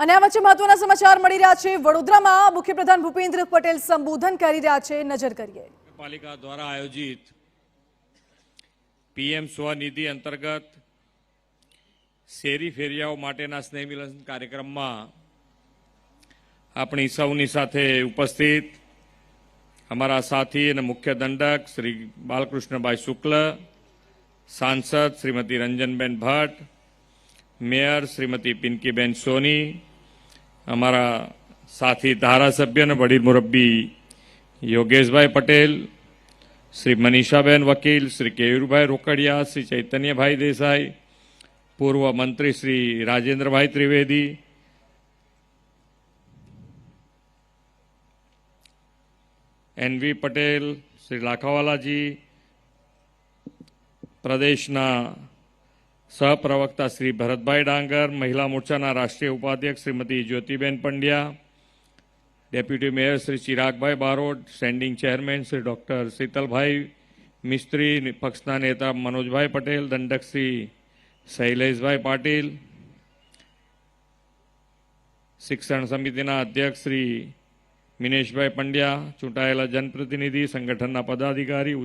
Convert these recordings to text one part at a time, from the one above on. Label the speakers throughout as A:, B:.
A: અને આ વચ્ચે મહત્વના સમાચાર મળી રહ્યા છે। વડોદરામાં મુખ્યપ્રધાન ભૂપેન્દ્ર પટેલ સંબોધન કરી રહ્યા છે। નજર કરીએ।
B: પાલિકા દ્વારા આયોજિત પીએમ સ્વનિધિ અંતર્ગત શેરી ફેરિયાઓ માટેના સ્નેહ મિલન કાર્યક્રમમાં આપણી સૌની સાથે ઉપસ્થિત અમારા સાથી અને મુખ્ય દંડક શ્રી બાલકૃષ્ણભાઈ શુક્લ, સાંસદ શ્રીમતી રંજનબેન ભટ્ટ, મેયર શ્રીમતી પિંકીબેન સોની, અમારા સાથી ધારાસભ્ય અને વડીલ મુરબ્બી યોગેશભાઈ પટેલ, શ્રી મનીષાબેન વકીલ, શ્રી કેયુરભાઈ રોકડિયા, શ્રી ચૈતન્યભાઈ દેસાઈ, પૂર્વ મંત્રી શ્રી રાજેન્દ્રભાઈ ત્રિવેદી, એનવી પટેલ, શ્રી લાખાવાલાજી, પ્રદેશના સહપ્રવક્તા શ્રી ભરતભાઈ ડાંગર, મહિલા મોરચાના રાષ્ટ્રીય ઉપાધ્યક્ષ Shrimati Jyotiben Pandya, deputy mayor Shri Chiragbhai Barot, standing chairman Shri doctor Shitalbhai Mistry, પક્ષના નેતા મનોજભાઈ પટેલ, દંડક શ્રી શૈલેષભાઈ પાટીલ, શિક્ષણ સમિતિના અધ્યક્ષ શ્રી મિનેશભાઈ પંડ્યા, ચૂંટાયેલા જનપ્રતિનિધિ, સંગઠનના પદાધિકારી,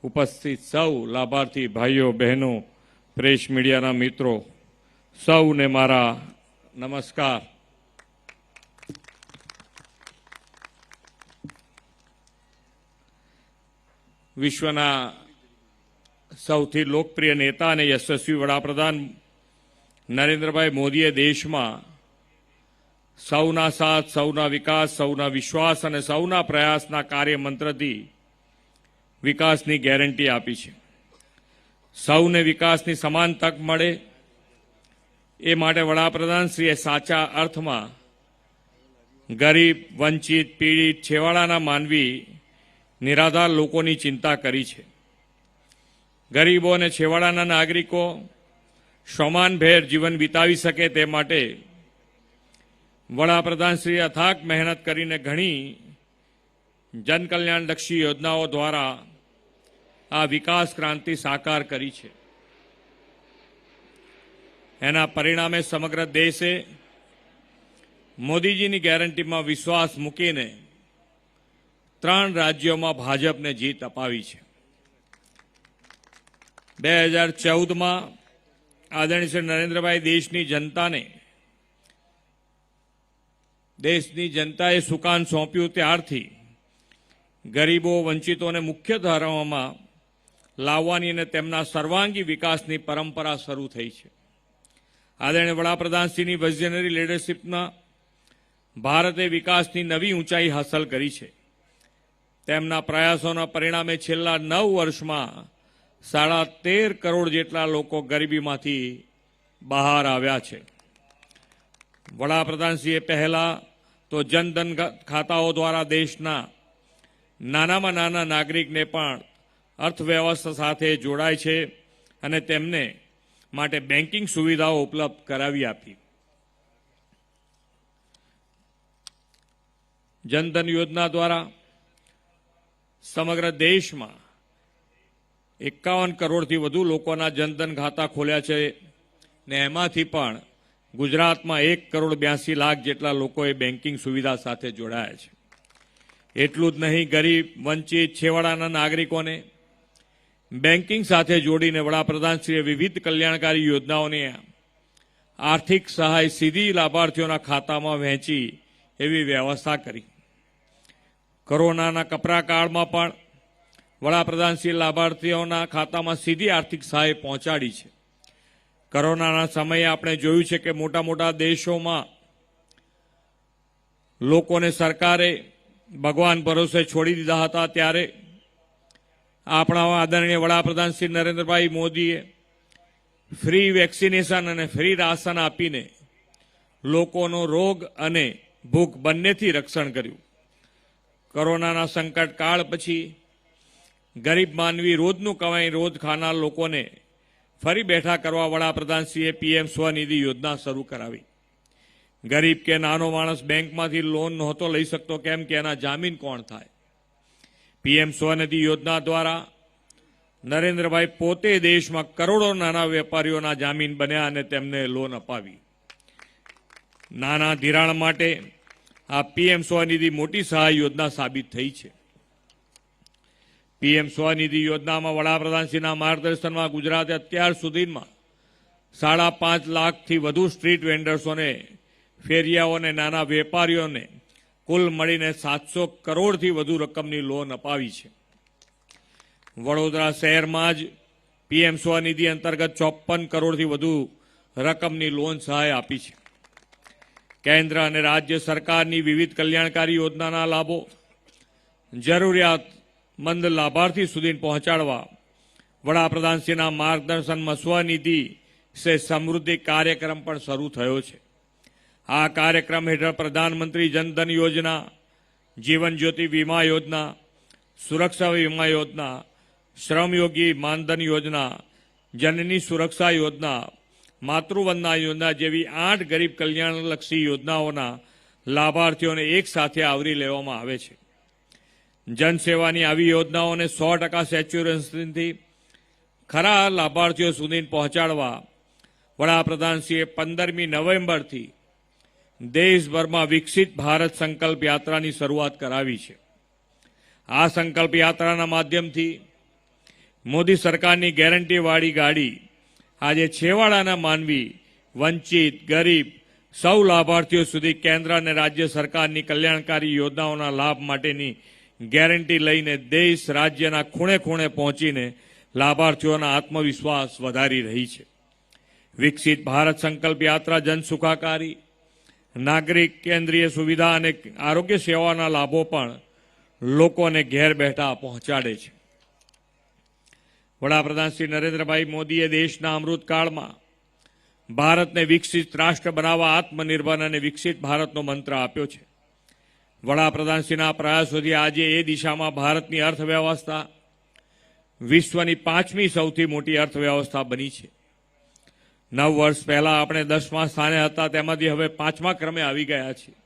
B: ઉપસ્થિત સૌ લાભાર્થી ભાઈઓ બહેનો, પ્રેસ મીડિયાના મિત્રો, સૌને મારા નમસ્કાર। વિશ્વના સૌથી લોકપ્રિય નેતા અને યશસ્વી વડાપ્રધાન નરેન્દ્રભાઈ મોદીએ દેશમાં સૌના સાથ, સૌના વિકાસ, સૌના વિશ્વાસ અને સૌના પ્રયાસના કાર્યમંત્રથી વિકાસની ગેરંટી આપી છે। સૌને વિકાસની સમાન તક મળે એ માટે વડાપ્રધાનશ્રીએ સાચા અર્થમાં ગરીબ, વંચિત, પીડિત, છેવાડાના માનવી, નિરાધાર લોકોની ચિંતા કરી છે। ગરીબો અને છેવાડાના નાગરિકો સમાનભેર જીવન વિતાવી શકે તે માટે વડાપ્રધાનશ્રીએ અથાગ મહેનત કરીને ઘણી જનકલ્યાણલક્ષી યોજનાઓ દ્વારા આ વિકાસ ક્રાંતિ સાકાર કરી છે। એના પરિણામે સમગ્ર દેશે મોદીજીની ગેરંટીમાં વિશ્વાસ મૂકીને 3 રાજ્યોમાં ભાજપને જીત અપાવી છે। 2014માં આદરણીય શ્રી નરેન્દ્રભાઈ દેશની જનતાએ સુકાન સોંપ્યું ત્યારથી ગરીબો, વંચિતોને મુખ્ય ધારાઓમાં લાવવાની અને તેમના સર્વાંગી વિકાસની પરંપરા શરૂ થઈ છે। આદરણીય વડાપ્રધાનશ્રીની વિઝનરી લીડરશીપમાં ભારતે વિકાસની નવી ઊંચાઈ હાંસલ કરી છે। તેમના પ્રયાસોના પરિણામે છેલ્લા 9 વર્ષમાં 13.5 કરોડ જેટલા લોકો ગરીબીમાંથી બહાર આવ્યા છે। વડાપ્રધાનશ્રીએ પહેલા તો જનધન ખાતાઓ દ્વારા દેશના નાનામાં નાના નાગરિકને પણ અર્થવ્યવસ્થા સાથે જોડાય છે અને તેમને માટે બેન્કિંગ સુવિધાઓ ઉપલબ્ધ કરાવી આપી। જનધન યોજના દ્વારા સમગ્ર દેશમાં 51 કરોડથી વધુ લોકોના જનધન ખાતા ખોલ્યા છે ને એમાંથી પણ ગુજરાતમાં 1.82 કરોડ જેટલા લોકોએ બેન્કિંગ સુવિધા સાથે જોડાયા છે। એટલું જ નહીં, ગરીબ, વંચિત, છેવાડાના નાગરિકોને બેન્કિંગ સાથે જોડીને વડાપ્રધાનશ્રીએ વિવિધ કલ્યાણકારી યોજનાઓની આર્થિક સહાય સીધી લાભાર્થીઓના ખાતામાં વહેંચી એવી વ્યવસ્થા કરી। કોરોનાના કપરા કાળમાં પણ વડાપ્રધાનશ્રીએ લાભાર્થીઓના ખાતામાં સીધી આર્થિક સહાય પહોંચાડી છે। કોરોનાના સમયે આપણે જોયું છે કે મોટા મોટા દેશોમાં લોકોને સરકારે ભગવાન ભરોસે છોડી દીધા હતા, ત્યારે આપણા આદરણીય વડાપ્રધાન શ્રી નરેન્દ્રભાઈ મોદીએ ફ્રી વેક્સિનેશન અને ફ્રી રાશન આપીને લોકોનો રોગ અને ભૂખ બંનેથી રક્ષણ કર્યું। કોરોનાના સંકટ કાળ પછી ગરીબ માનવી રોજનું કમાઈ રોજ ખાનાર લોકોને ફરી બેઠા કરવા વડાપ્રધાનશ્રીએ પીએમ સ્વનિધિ યોજના શરૂ કરાવી। ગરીબ કે નાનો માણસ બેંકમાંથી લોન નહોતો લઈ શકતો, કેમ કે એના જામીન કોણ થાય। પીએમ સ્વનિધિ યોજના દ્વારા નરેન્દ્રભાઈ પોતે દેશમાં કરોડો નાના વેપારીઓના જામીન બન્યા અને તેમને લોન અપાવી। નાના ધિરાણ માટે આ પીએમ સ્વનિધિ મોટી સહાય યોજના સાબિત થઈ છે. પીએમ સ્વનિધિ યોજનામાં વડાપ્રધાનશ્રીના માર્ગદર્શનમાં ગુજરાતે અત્યાર સુધીમાં 5.5 લાખથી વધુ સ્ટ્રીટ વેન્ડર્સોને, ફેરિયાઓને, નાના વેપારીઓને કુલ મળીને 700 કરોડથી વધુ રકમની લોન અપાવી છે. વડોદરા શહેરમાં જ પીએમ સ્વનિધિ અંતર્ગત 54 કરોડથી વધુ રકમની લોન સહાય આપી છે. કેન્દ્ર અને રાજ્ય સરકારની વિવિધ કલ્યાણકારી યોજનાના લાભો જરૂરિયાતમંદ લાભાર્થી સુધી પહોંચાડવા વડાપ્રધાનશ્રીના માર્ગદર્શનમાં સ્વનિધિ સે સમૃદ્ધિ કાર્યક્રમ પણ શરૂ થયો છે. આ કાર્યક્રમ હેઠળ પ્રધાનમંત્રી જનધન યોજના, જીવન જ્યોતિ વીમા યોજના, સુરક્ષા વીમા યોજના, શ્રમયોગી માનધન યોજના, જનની સુરક્ષા યોજના, માતૃવંદના યોજના જેવી 8 ગરીબ કલ્યાણલક્ષી યોજનાઓના લાભાર્થીઓને એક સાથે આવરી લેવામાં આવે છે. જનસેવાની આવી યોજનાઓને 100% સેચ્યુરેશનથી ખરા લાભાર્થીઓ સુધી પહોંચાડવા વડાપ્રધાનશ્રીએ 15મી નવેમ્બરથી દેશભરમાં વિકસિત ભારત સંકલ્પ યાત્રાની શરૂઆત કરાવી છે. આ સંકલ્પ યાત્રાના માધ્યમથી મોદી સરકારની ગેરંટીવાળી ગાડી આજે છેવાડાના માનવી, વંચિત, ગરીબ સૌ લાભાર્થીઓ સુધી કેન્દ્ર અને રાજ્ય સરકારની કલ્યાણકારી યોજનાઓના લાભ માટેની ગેરંટી લઈને દેશ રાજ્યના ખૂણે ખૂણે પહોંચીને લાભાર્થીઓના આત્મવિશ્વાસ વધારી રહી છે. વિકસિત ભારત સંકલ્પ યાત્રા જન સુખાકારી, નાગરિક કેન્દ્રીય સુવિધા અને આરોગ્ય સેવાના લાભો પણ લોકોને ઘેર બેઠા પહોંચાડે છે. વડાપ્રધાન શ્રી નરેન્દ્રભાઈ મોદીએ દેશના અમૃતકાળમાં ભારતને વિકસિત રાષ્ટ્ર બનાવવા આત્મનિર્ભર અને વિકસિત ભારતનો મંત્ર આપ્યો છે. વડાપ્રધાનશ્રીના પ્રયાસોથી આજે એ દિશામાં ભારતની અર્થવ્યવસ્થા વિશ્વની 5મી સૌથી મોટી અર્થવ્યવસ્થા બની છે. 9 વર્ષ પહેલા આપણે 10મા સ્થાને હતા, તેમાંથી હવે 5મા ક્રમે આવી ગયા છીએ.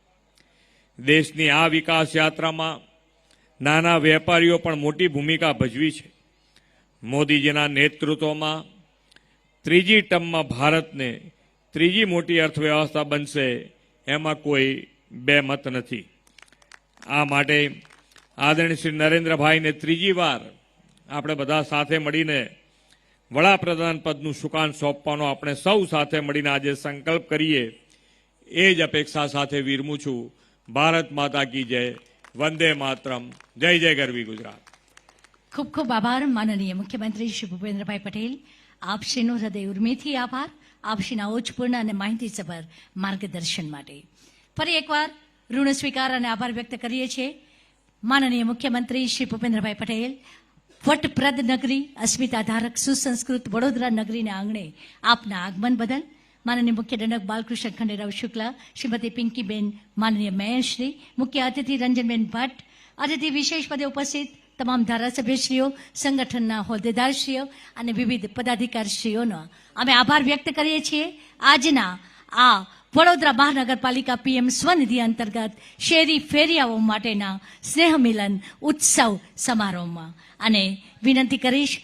B: દેશની આ વિકાસ યાત્રામાં નાના વેપારીઓ પણ મોટી ભૂમિકા ભજવી છે. મોદીજીના નેતૃત્વમાં ત્રીજી ટર્મમાં ભારતને ત્રીજી મોટી અર્થવ્યવસ્થા બનશે, એમાં કોઈ બે મત નથી. આ માટે આદરણીય શ્રી નરેન્દ્રભાઈને ત્રીજી વાર આપણે બધા સાથે મળીને વડાપ્રધાન પદનું સુકાન સોંપવાનો આપણે સૌ સાથે મળીને આજે સંકલ્પ કરીએ, એ જ અપેક્ષા સાથે વિરમું છું. ભારત માતા કી જય. વંદે માતરમ. જય જય ગરવી ગુજરાત.
C: ખૂબ ખૂબ આભાર માનનીય મુખ્યમંત્રી શ્રી ભૂપેન્દ્રભાઈ પટેલ. આપશ્રીનો હૃદય ઉર્મેથી આભાર, આપશ્રીના ઓજપૂર્ણ અને માહિતીસભર માર્ગદર્શન માટે. ફરી એકવાર ઋણ સ્વીકાર અને આભાર વ્યક્ત કરીએ છીએ. માનનીય મુખ્યમંત્રી શ્રી ભૂપેન્દ્રભાઈ પટેલ વટપ્રદ નગરી, અસ્મિતાધારક સુસંસ્કૃત વડોદરા નગરીના આંગણે આપના આગમન બદલ માનનીય મુખ્ય દંડક બાલકૃષ્ણ ખંડેરાવ શુક્લા, શ્રીમતી પિંકીબેન, માનનીય મેયરશ્રી, મુખ્ય અતિથિ રંજનબેન ભટ્ટ, અતિથિ વિશેષ પદે ઉપસ્થિત તમામ ધારાસભ્યશ્રીઓ, સંગઠનના હોદ્દેદારશ્રીઓ અને વિવિધ પદાધિકારીશ્રીઓનો અમે આભાર વ્યક્ત કરીએ છીએ. આજના આ વડોદરા મહાનગરપાલિકા પીએમ સ્વનિધિ અંતર્ગત શેરી ફેરિયાઓ માટેના સ્નેહ મિલન ઉત્સવ સમારોહમાં અને વિનંતી કરીશ,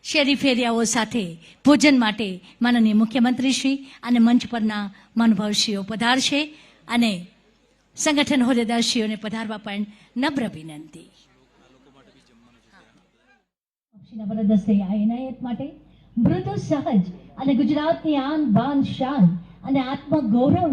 C: શેરી ફેરિયાઓ સાથે ભોજન માટે માનનીય મુખ્યમંત્રીશ્રી અને મંચ પરના મહાનુભાવશ્રીઓ પધારશે અને સંગઠન હોદ્દેદારશ્રીઓને પધારવા પણ નમ્ર વિનંતી. વરદસ્તે આ એનાયત માટે મૃદુ સહજ અને ગુજરાતની આન બાન શાન અને આત્મગૌરવના